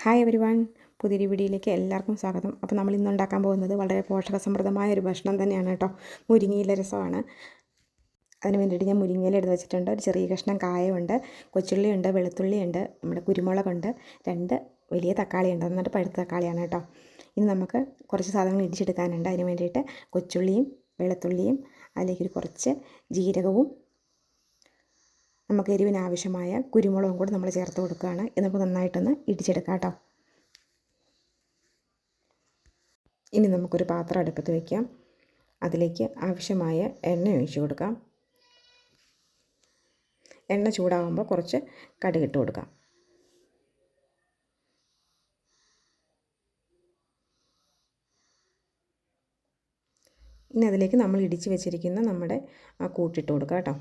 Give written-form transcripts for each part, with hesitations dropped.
Hi everyone, പുതിയൊരു വീഡിയോയിലേക്ക് എല്ലാവർക്കും സ്വാഗതം. അപ്പോൾ നമ്മൾ ഇന്ന് ഉണ്ടാക്കാൻ പോകുന്നത് വളരെ പോഷകസമൃദ്ധമായ ഒരു ഭക്ഷണം തന്നെയാണ് കേട്ടോ. മുരിങ്ങയില രസമാണ്. അതിന് വേണ്ടിയിട്ട് ഞാൻ മുരിങ്ങയില എടുത്ത് വെച്ചിട്ടുണ്ട്. ഒരു ചെറിയ കഷ്ണം കായമുണ്ട്, കൊച്ചുള്ളിയുണ്ട്, വെളുത്തുള്ളിയുണ്ട്, നമ്മുടെ കുരുമുളകുണ്ട്, 2 വലിയ തക്കാളിയുണ്ട്. എന്നിട്ട് പഴുത്ത തക്കാളിയാണ് കേട്ടോ. ഇനി നമുക്ക് കുറച്ച് സാധനങ്ങൾ ഇടിച്ചെടുക്കാനുണ്ട്. അതിന് വേണ്ടിയിട്ട് കൊച്ചുള്ളിയും വെളുത്തുള്ളിയും അതിലേക്കൊരു കുറച്ച് ജീരകവും നമുക്ക് എരിവിന് ആവശ്യമായ കുരുമുളകും കൂടി നമ്മൾ ചേർത്ത് കൊടുക്കുകയാണ്. ഇത് നമുക്ക് നന്നായിട്ടൊന്ന് ഇടിച്ചെടുക്കാം കേട്ടോ. ഇനി നമുക്കൊരു പാത്രം അടുപ്പത്ത് വയ്ക്കാം. അതിലേക്ക് ആവശ്യമായ എണ്ണ ഒഴിച്ച് കൊടുക്കാം. എണ്ണ ചൂടാകുമ്പോൾ കുറച്ച് കടുക് ഇട്ട് കൊടുക്കാം. ഇനി അതിലേക്ക് നമ്മൾ ഇടിച്ച് വെച്ചിരിക്കുന്ന നമ്മുടെ ആ കൂട്ടിട്ട് കൊടുക്കാം കേട്ടോ.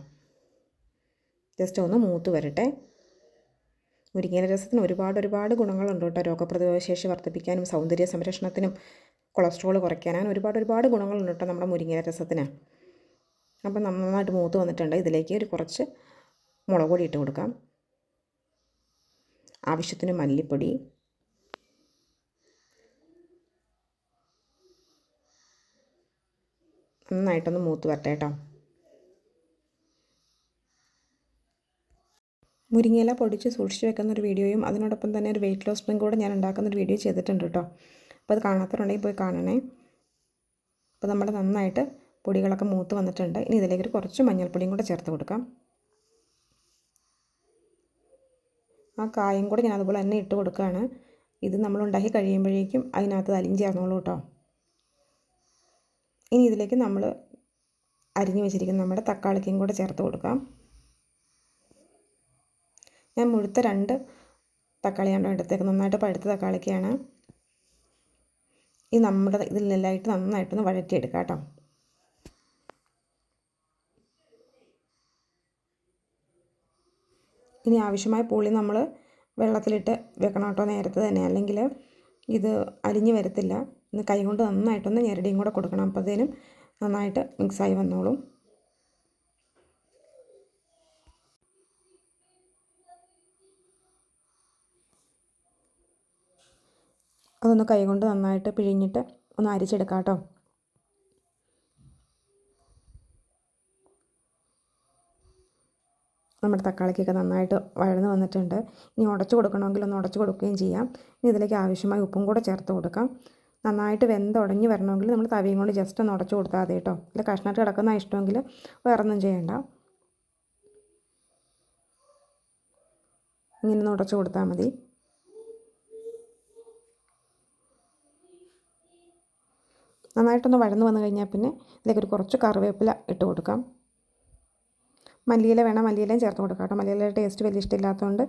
ജസ്റ്റ് ഒന്ന് മൂത്ത് വരട്ടെ. മുരിങ്ങയില രസത്തിന് ഒരുപാട് ഗുണങ്ങളുണ്ട് കേട്ടോ. രോഗപ്രതിരോധ ശേഷി വർദ്ധിപ്പിക്കാനും സൗന്ദര്യ സംരക്ഷണത്തിനും കൊളസ്ട്രോൾ കുറയ്ക്കാനും ഒരുപാട് ഗുണങ്ങളുണ്ട് കേട്ടോ നമ്മുടെ മുരിങ്ങയില രസത്തിന്. അപ്പം നന്നായിട്ട് മൂത്ത് വന്നിട്ടുണ്ട്. ഇതിലേക്ക് ഒരു കുറച്ച് മുളക് പൊടി ഇട്ട് കൊടുക്കാം. ആവശ്യത്തിന് മല്ലിപ്പൊടി, നന്നായിട്ടൊന്ന് മൂത്ത് വരട്ടെ കേട്ടോ. മുരിങ്ങയില പൊടിച്ച് സൂക്ഷിച്ച് വെക്കുന്നൊരു വീഡിയോയും അതിനോടൊപ്പം തന്നെ ഒരു വെയിറ്റ് ലോസ് ഡ്രിങ്ക് കൂടെ ഞാൻ ഉണ്ടാക്കുന്നൊരു വീഡിയോ ചെയ്തിട്ടുണ്ട് കേട്ടോ. അപ്പോൾ അത് കാണാത്തവരുണ്ടെങ്കിൽ പോയി കാണണേ. അപ്പോൾ നമ്മുടെ നന്നായിട്ട് പൊടികളൊക്കെ മൂത്ത് വന്നിട്ടുണ്ട്. ഇനി ഇതിലേക്ക് കുറച്ച് മഞ്ഞൾപ്പൊടിയും കൂടെ ചേർത്ത് കൊടുക്കാം. ആ കായും കൂടെ ഞാൻ അതുപോലെ തന്നെ ഇട്ട് കൊടുക്കുകയാണ്. ഇത് നമ്മൾ ഉണ്ടാക്കി കഴിയുമ്പോഴേക്കും അതിനകത്ത് അലിഞ്ഞ് ചേർന്നോളൂ കേട്ടോ. ഇനി ഇതിലേക്ക് നമ്മൾ അരിഞ്ഞ് വെച്ചിരിക്കുന്ന നമ്മുടെ തക്കാളിക്കും കൂടെ ചേർത്ത് കൊടുക്കാം. ഞാൻ മുഴുത്ത 2 തക്കാളിയാണ് എടുത്തേക്കുന്നത്. നന്നായിട്ട് പഴുത്ത തക്കാളിക്കാണ്. ഈ നമ്മുടെ ഇതിലെല്ലാമായിട്ട് നന്നായിട്ടൊന്ന് വഴറ്റിയെടുക്കാം കേട്ടോ. ഇനി ആവശ്യമായ പുളി നമ്മൾ വെള്ളത്തിലിട്ട് വെക്കണം കേട്ടോ നേരത്തെ തന്നെ, അല്ലെങ്കിൽ ഇത് അലിഞ്ഞ് വരത്തില്ല. ഇന്ന് കൈ കൊണ്ട് നന്നായിട്ടൊന്ന് ഞെരടിയും കൂടെ കൊടുക്കണം. അപ്പോഴത്തേനും നന്നായിട്ട് മിക്സായി വന്നോളും. അതൊന്ന് കൈകൊണ്ട് നന്നായിട്ട് പിഴിഞ്ഞിട്ട് ഒന്ന് അരിച്ചെടുക്കാം കേട്ടോ. നമ്മുടെ തക്കാളിക്കൊക്കെ നന്നായിട്ട് വഴന്ന് വന്നിട്ടുണ്ട്. ഇനി ഉടച്ചു കൊടുക്കണമെങ്കിൽ ഒന്ന് ഉടച്ചു കൊടുക്കുകയും ചെയ്യാം. ഇനി ഇതിലേക്ക് ആവശ്യമായ ഉപ്പും കൂടെ ചേർത്ത് കൊടുക്കാം. നന്നായിട്ട് വെന്തുടഞ്ഞ് വരണമെങ്കിൽ നമ്മൾ തവിയും കൊണ്ട് ജസ്റ്റ് ഒന്ന് ഉടച്ചു കൊടുത്താൽ മതി കേട്ടോ. അല്ല കഷ്ണമായിട്ട് കിടക്കുന്ന ഇഷ്ടമെങ്കിൽ വേറൊന്നും ചെയ്യണ്ട. ഇങ്ങനെ ഒന്ന് ഉടച്ചു കൊടുത്താൽ മതി. നന്നായിട്ടൊന്ന് വഴന്ന് വന്നു കഴിഞ്ഞാൽ പിന്നെ ഇതിലേക്കൊരു കുറച്ച് കറിവേപ്പില ഇട്ട് കൊടുക്കാം. മല്ലിയില വേണം, മല്ലിയിലയും ചേർത്ത് കൊടുക്കാം കേട്ടോ. മല്ലിയില ടേസ്റ്റ് വലിയ ഇഷ്ടമില്ലാത്തതുകൊണ്ട്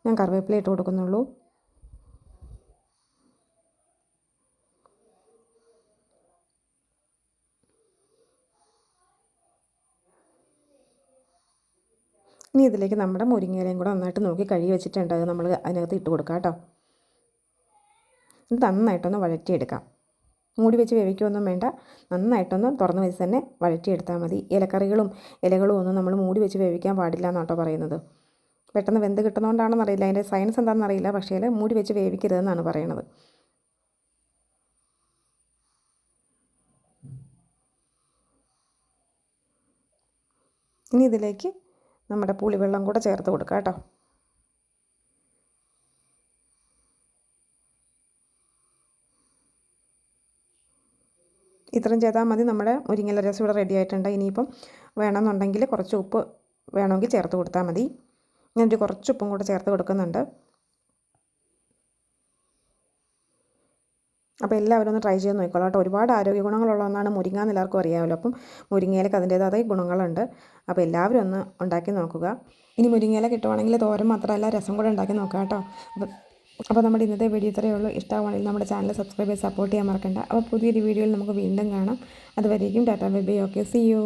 ഞാൻ കറിവേപ്പില ഇട്ട് കൊടുക്കുന്നുള്ളൂ. ഇനി ഇതിലേക്ക് നമ്മുടെ മുരിങ്ങയിലയും കൂടെ നന്നായിട്ട് നോക്കി കഴുകി വെച്ചിട്ടുണ്ട്. അത് നമ്മൾ അതിനകത്ത് ഇട്ട് കൊടുക്കാം കേട്ടോ. ഇത് നന്നായിട്ടൊന്ന് വഴറ്റിയെടുക്കാം. മൂടി വെച്ച് വേവിക്കുകയൊന്നും വേണ്ട. നന്നായിട്ടൊന്ന് തുറന്ന് വെച്ച് തന്നെ വഴറ്റിയെടുത്താൽ മതി. ഇലക്കറികളും ഇലകളും ഒന്നും നമ്മൾ മൂടി വെച്ച് വേവിക്കാൻ പാടില്ല എന്നാട്ടോ പറയുന്നത്. പെട്ടെന്ന് വെന്ത് കിട്ടുന്നതുകൊണ്ടാണെന്നറിയില്ല, അതിൻ്റെ സയൻസ് എന്താണെന്നറിയില്ല. പക്ഷേ മൂടി വെച്ച് വേവിക്കരുതെന്നാണ് പറയണത്. ഇനി ഇതിലേക്ക് നമ്മുടെ പുളിവെള്ളം കൂടെ ചേർത്ത് കൊടുക്കാം കേട്ടോ. ഇത്രയും ചെയ്താൽ മതി. നമ്മുടെ മുരിങ്ങയില രസം ഇവിടെ റെഡി ആയിട്ടുണ്ട്. ഇനിയിപ്പം വേണമെന്നുണ്ടെങ്കിൽ കുറച്ച് ഉപ്പ് വേണമെങ്കിൽ ചേർത്ത് കൊടുത്താൽ മതി. ഞാനൊരു കുറച്ച് ഉപ്പും കൂടെ ചേർത്ത് കൊടുക്കുന്നുണ്ട്. അപ്പോൾ എല്ലാവരും ഒന്ന് ട്രൈ ചെയ്ത് നോക്കിക്കോളാം കേട്ടോ. ഒരുപാട് ആരോഗ്യ ഗുണങ്ങളുള്ള ഒന്നാണ് മുരിങ്ങ എന്ന് എല്ലാവർക്കും അറിയാമല്ലോ. അപ്പം മുരിങ്ങയിലക്ക് അതിൻ്റേതായ ഗുണങ്ങളുണ്ട്. അപ്പോൾ എല്ലാവരും ഒന്ന് ഉണ്ടാക്കി നോക്കുക. ഇനി മുരിങ്ങയില കിട്ടുവാണെങ്കിൽ തോരൻ മാത്രമല്ല രസം കൂടെ ഉണ്ടാക്കി നോക്കുക കേട്ടോ. അപ്പോൾ നമ്മുടെ ഇന്നത്തെ വീഡിയോ ഇത്രയേ ഉള്ളൂ. ഇഷ്ടമാണെങ്കിൽ നമ്മുടെ ചാനൽ സബ്സ്ക്രൈബ് ചെയ്ത് സപ്പോർട്ട് ചെയ്യാൻ മറക്കണ്ട. അപ്പോൾ പുതിയൊരു വീഡിയോയിൽ നമുക്ക് വീണ്ടും കാണാം. അതുവരേക്കും tata bye bye. Okay, see U.